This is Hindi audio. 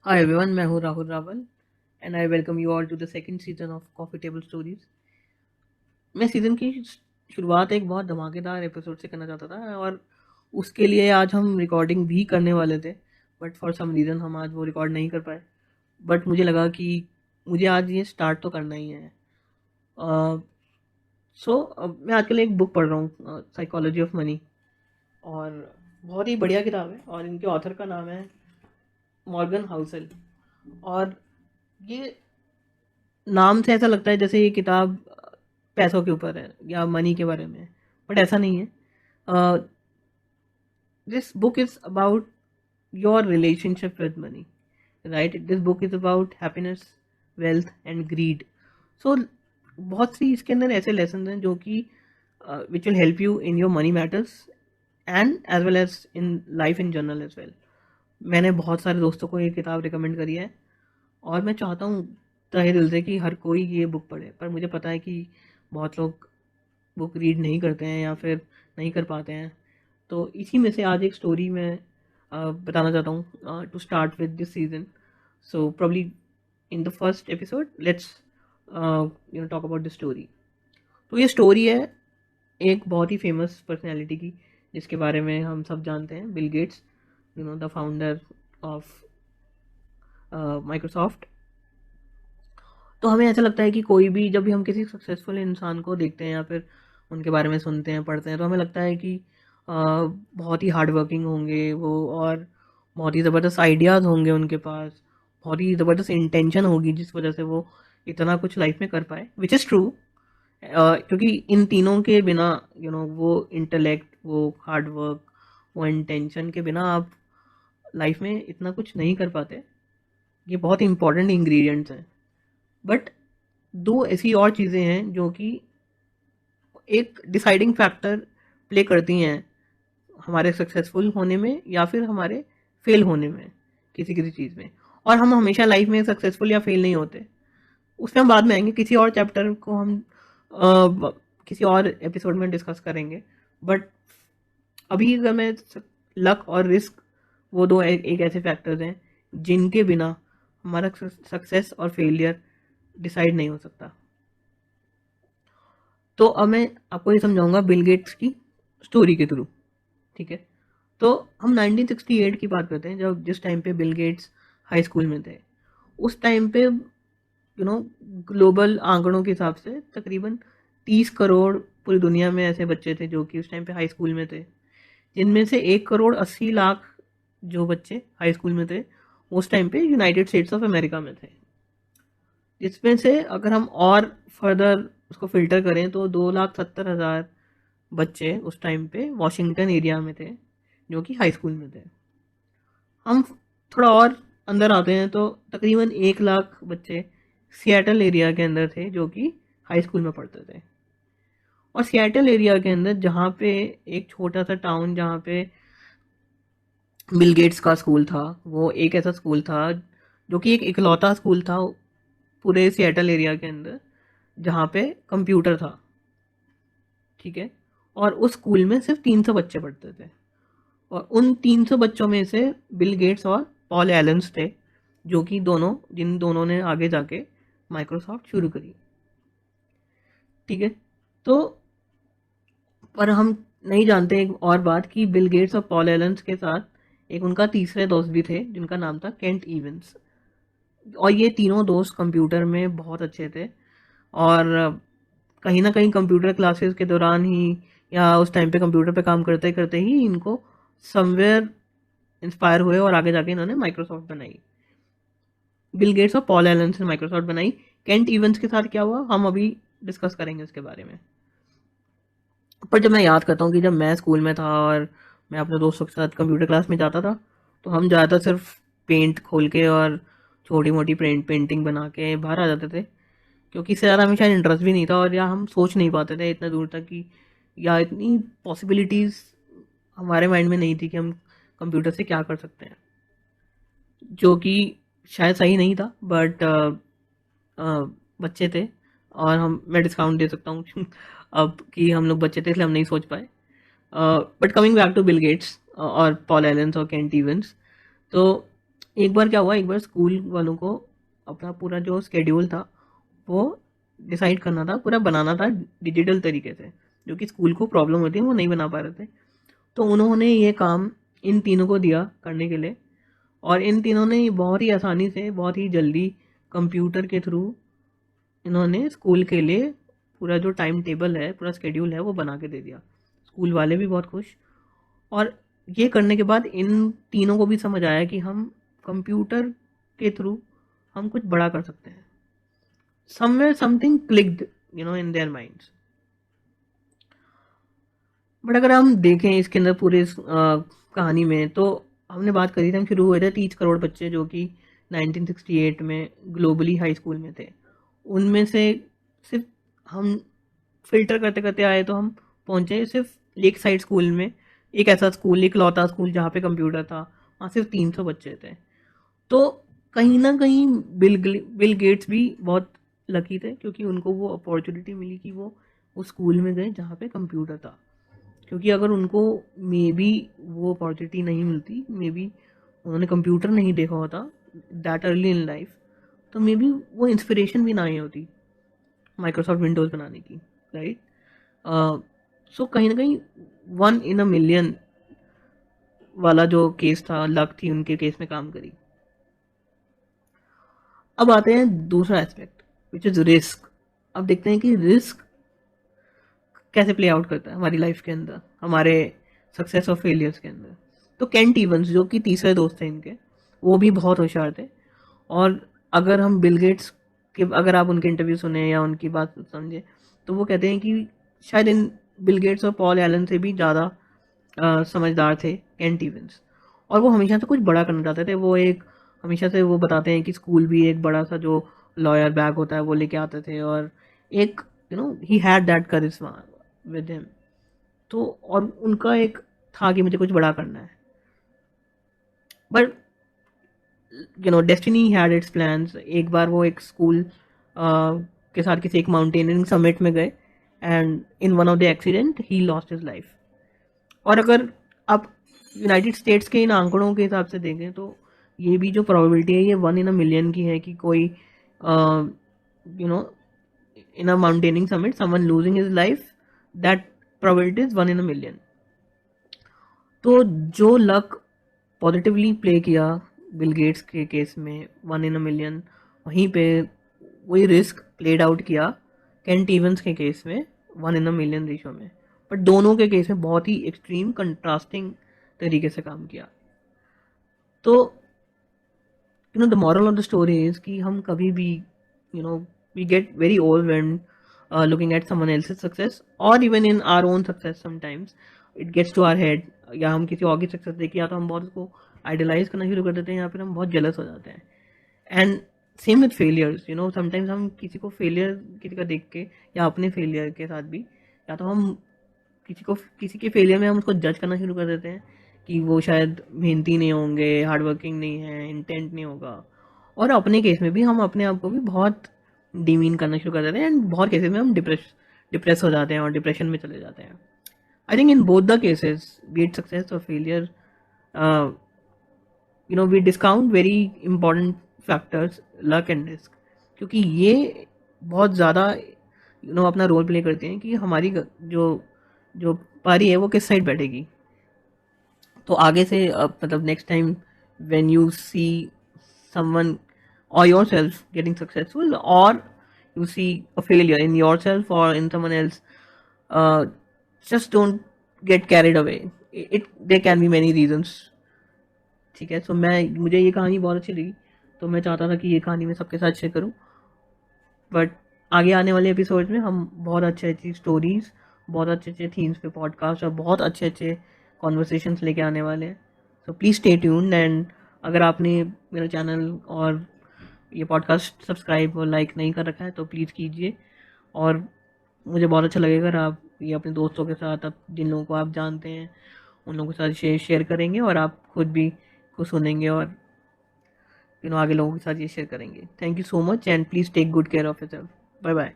Hi everyone, मैं हूँ Rahul Rawal and I welcome you all to the second season of coffee table stories. मैं सीज़न की शुरुआत एक बहुत धमाकेदार एपिसोड से करना चाहता था और उसके लिए आज हम रिकॉर्डिंग भी करने वाले थे, बट फॉर सम रीज़न हम आज वो रिकॉर्ड नहीं कर पाए। बट मुझे लगा कि मुझे आज ये स्टार्ट तो करना ही है। सो मैं आजकल एक बुक पढ़ रहा हूँ, साइकोलॉजी ऑफ मनी, और बहुत ही बढ़िया किताब है और इनके ऑथर का नाम है मॉर्गन हाउसल। और ये नाम से ऐसा लगता है जैसे ये किताब पैसों के ऊपर है या मनी के बारे में है, बट ऐसा नहीं है। This book is about your relationship with money, right? This book is about happiness, wealth and greed. So बहुत सी इसके अंदर ऐसे लेसन हैं जो कि which will help you in your money matters and as well as in life in general as well. मैंने बहुत सारे दोस्तों को ये किताब रिकमेंड करी है और मैं चाहता हूँ तहे दिल से कि हर कोई ये बुक पढ़े, पर मुझे पता है कि बहुत लोग बुक रीड नहीं करते हैं या फिर नहीं कर पाते हैं। तो इसी में से आज एक स्टोरी मैं बताना चाहता हूँ to start with this season. So probably in the first episode let's talk about the story. तो ये स्टोरी है एक बहुत ही फेमस पर्सनैलिटी की, जिसके बारे में हम सब जानते हैं, Bill Gates, the founder of Microsoft. तो हमें ऐसा लगता है कि कोई भी, जब भी हम किसी सक्सेसफुल इंसान को देखते हैं या फिर उनके बारे में सुनते हैं, पढ़ते हैं, तो हमें लगता है कि बहुत ही हार्ड वर्किंग होंगे वो, और बहुत ही ज़बरदस्त आइडियाज़ होंगे उनके पास, बहुत ही ज़बरदस्त इंटेंशन होगी जिस वजह से वो इतना कुछ लाइफ में कर पाए, विच इज़ ट्रू। क्योंकि इन तीनों के बिना, वो इंटेलेक्ट, वो हार्ड वर्क, वो इंटेंशन के बिना आप लाइफ में इतना कुछ नहीं कर पाते। ये बहुत इंपॉर्टेंट इंग्रेडिएंट्स हैं। बट दो ऐसी और चीज़ें हैं जो कि एक डिसाइडिंग फैक्टर प्ले करती हैं हमारे सक्सेसफुल होने में या फिर हमारे फेल होने में, किसी किसी चीज़ में। और हम हमेशा लाइफ में सक्सेसफुल या फेल नहीं होते, उसमें हम बाद में आएंगे, किसी और चैप्टर को हम किसी और एपिसोड में डिस्कस करेंगे। बट अभी अगर मैं, लक और रिस्क, वो दो एक ऐसे फैक्टर्स हैं जिनके बिना हमारा सक्सेस और फेलियर डिसाइड नहीं हो सकता। तो अब मैं आपको ये समझाऊंगा बिल गेट्स की स्टोरी के थ्रू, ठीक है? तो हम 1968 की बात करते हैं, जब जिस टाइम पे बिल गेट्स हाई स्कूल में थे। उस टाइम पे ग्लोबल आंकड़ों के हिसाब से तकरीबन 30 करोड़ पूरी दुनिया में ऐसे बच्चे थे जो कि उस टाइम पे हाई स्कूल में थे, जिनमें से 1 करोड़ 80 लाख जो बच्चे हाई स्कूल में थे उस टाइम पे यूनाइटेड स्टेट्स ऑफ अमेरिका में थे। जिसमें से अगर हम और फर्दर उसको फिल्टर करें तो 2,70,000 बच्चे उस टाइम पे वॉशिंगटन एरिया में थे जो कि हाई स्कूल में थे। हम थोड़ा और अंदर आते हैं तो तकरीबन 1 लाख बच्चे सियाटल एरिया के अंदर थे जो कि हाई स्कूल में पढ़ते थे। और सियाटल एरिया के अंदर जहाँ पे एक छोटा सा टाउन जहाँ पे बिल गेट्स का स्कूल था, वो एक ऐसा स्कूल था जो कि एक इकलौता स्कूल था पूरे सियाटल एरिया के अंदर जहाँ पे कंप्यूटर था, ठीक है? और उस स्कूल में सिर्फ 300 बच्चे पढ़ते थे, और उन 300 बच्चों में से बिल गेट्स और पॉल एलन्स थे, जो कि जिन दोनों ने आगे जाके माइक्रोसॉफ्ट शुरू करी, ठीक है? तो पर हम नहीं जानते एक और बात, कि बिल गेट्स और पॉल एलन्स के साथ एक उनका तीसरे दोस्त भी थे जिनका नाम था केंट इवेंस। और ये तीनों दोस्त कंप्यूटर में बहुत अच्छे थे, और कहीं ना कहीं कंप्यूटर क्लासेस के दौरान ही या उस टाइम पे कंप्यूटर पे काम करते करते ही इनको समवेयर इंस्पायर हुए और आगे जाके इन्होंने माइक्रोसॉफ्ट बनाई। बिल गेट्स और पॉल एलन ने माइक्रोसॉफ्ट बनाई। केंट इवेंट्स के साथ क्या हुआ हम अभी डिस्कस करेंगे उसके बारे में। पर जब मैं याद करता हूँ कि जब मैं स्कूल में था और मैं अपने दोस्तों के साथ कंप्यूटर क्लास में जाता था, तो हम ज़्यादा सिर्फ पेंट खोल के और छोटी मोटी पेंटिंग बना के बाहर आ जाते थे, क्योंकि इससे ज़्यादा हमें शायद इंटरेस्ट भी नहीं था, और या हम सोच नहीं पाते थे इतना दूर तक कि, या इतनी पॉसिबिलिटीज़ हमारे माइंड में नहीं थी कि हम कंप्यूटर से क्या कर सकते हैं, जो कि शायद सही नहीं था। बट बच्चे थे, और मैं डिस्काउंट दे सकता हूँ अब कि हम लोग बच्चे थे इसलिए हम नहीं सोच पाए। But coming back to Bill Gates और पॉल एलेंस और केंट इवेंस, तो एक बार क्या हुआ, एक बार स्कूल वालों को अपना पूरा जो स्केड्यूल था वो डिसाइड करना था, पूरा बनाना था डिजिटल तरीके से, जो कि स्कूल को प्रॉब्लम होती है, वो नहीं बना पा रहे थे। तो उन्होंने ये काम इन तीनों को दिया करने के लिए, और इन तीनों ने बहुत ही आसानी से, बहुत ही जल्दी कंप्यूटर के थ्रू इन्होंने स्कूल के लिए पूरा जो टाइम टेबल है, पूरा स्केड्यूल है, वो बना के दे दिया। स्कूल वाले भी बहुत खुश। और ये करने के बाद इन तीनों को भी समझ आया कि हम कंप्यूटर के थ्रू हम कुछ बड़ा कर सकते हैं। Somewhere something clicked, in their minds. But अगर हम देखें इसके अंदर पूरे कहानी में, तो हमने बात करी थी, हम शुरू हुए थे 30 करोड़ बच्चे जो कि 1968 में ग्लोबली हाई स्कूल में थे। उनमें से सिर्फ हम फिल्टर करते करते आए तो हम पहुंचे सिर्फ लेक साइड स्कूल में, एक ऐसा स्कूल, एक लौता स्कूल जहाँ पे कंप्यूटर था, वहाँ सिर्फ 300 बच्चे थे। तो कहीं ना कहीं बिल गेट्स भी बहुत लकी थे, क्योंकि उनको वो अपॉर्चुनिटी मिली कि वो स्कूल में गए जहाँ पे कंप्यूटर था। क्योंकि अगर उनको मे बी वो अपॉर्चुनिटी नहीं मिलती, मे बी उन्होंने कंप्यूटर नहीं देखा होता दैट अर्ली इन लाइफ, तो मे बी वो इंस्पिरेशन भी ना आई होती माइक्रोसॉफ्ट विंडोज़ बनाने की, राइट। सो कहीं ना कहीं 1 in a million वाला जो केस था, लक थी उनके केस में काम करी। अब आते हैं दूसरा एस्पेक्ट, विच इज़ रिस्क। अब देखते हैं कि रिस्क कैसे प्ले आउट करता है हमारी लाइफ के अंदर, हमारे सक्सेस और फेलियर्स के अंदर। तो केंट इवंस, जो कि तीसरे दोस्त थे इनके, वो भी बहुत होशियार थे। और अगर हम बिल गेट्स के, अगर आप उनके इंटरव्यू सुने या उनकी बात समझे, तो वो कहते हैं कि शायद इन बिल गेट्स और पॉल एलन से भी ज़्यादा समझदार थे केंट इवंस। और वो हमेशा से कुछ बड़ा करना चाहते थे। वो एक हमेशा से वो बताते हैं कि स्कूल भी एक बड़ा सा जो लॉयर बैग होता है वो लेके आते थे, और एक ही had that charisma with him. तो और उनका एक था कि मुझे कुछ बड़ा करना है। But destiny had it's plans. एक बार वो एक स्कूल के साथ किसी एक माउंटेनियरिंग समिट में गए, and in one of the accident he lost his life. और अगर आप यूनाइटेड स्टेट्स के इन आंकड़ों के हिसाब से देखें, तो ये भी जो प्रोबेबिलिटी है, ये 1 in a million की है कि कोई you know in a mountaineering summit someone losing his life, that probability is 1 in a million। तो जो लक पॉजिटिवली प्ले किया बिल गेट्स के केस में 1 in a million, वहीं पे वही रिस्क प्लेड आउट किया केंट इवंस के केस में 1 in a million रेशो में। बट दोनों के केस में बहुत ही एक्सट्रीम कंट्रास्टिंग तरीके से काम किया। तो the moral of the story is कि हम कभी भी we get very overwhelmed looking at someone else's success, or even in our own success sometimes it gets to our head। या हम किसी और की सक्सेस देख के या तो हम बहुत उसको आइडलाइज करना शुरू कर देते हैं, या फिर हम बहुत जेलस हो जाते हैं। And same with failures, sometimes हम किसी को फेलियर किसी का देख के, या अपने फेलियर के साथ भी, या तो हम किसी के फेलियर में हम उसको जज करना शुरू कर देते हैं कि वो शायद मेहनती नहीं होंगे, हार्ड वर्किंग नहीं है, इंटेंट नहीं होगा। और अपने केस में भी हम अपने आप को भी बहुत डिमीन करना शुरू कर देते हैं, एंड बहुत केसेस में हम डिप्रेस हो जाते हैं और डिप्रेशन में चले जाते हैं। I think in both the cases, be it success और failure, we discount very important factors, luck and risk, क्योंकि ये बहुत ज़्यादा अपना रोल प्ले करते हैं कि हमारी जो जो पारी है वो किस साइड बैठेगी। तो आगे से मतलब next time when you see someone or yourself getting successful, or you see a failure in yourself or in someone else, uh, just don't get carried away. There can be many reasons। ठीक है, so मुझे ये कहानी बहुत अच्छी लगी, तो मैं चाहता था कि ये कहानी मैं सबके साथ शेयर करूं। बट आगे आने वाले एपिसोड में हम बहुत अच्छी अच्छी स्टोरीज, बहुत अच्छे अच्छे थीम्स पे पॉडकास्ट और बहुत अच्छे अच्छे कॉन्वर्सेशंस लेके आने वाले हैं। So please stay tuned. And अगर आपने मेरा चैनल और ये पॉडकास्ट सब्सक्राइब और लाइक नहीं कर रखा है तो प्लीज़ कीजिए। और मुझे बहुत अच्छा लगेगा अगर आप ये अपने दोस्तों के साथ, आप जिन लोगों को आप जानते हैं उन लोगों के साथ शेयर करेंगे, और आप खुद भी कुछ सुनेंगे और आगे लोगों के साथ ये शेयर करेंगे। Thank you so much, and please take good care of yourself. Bye bye.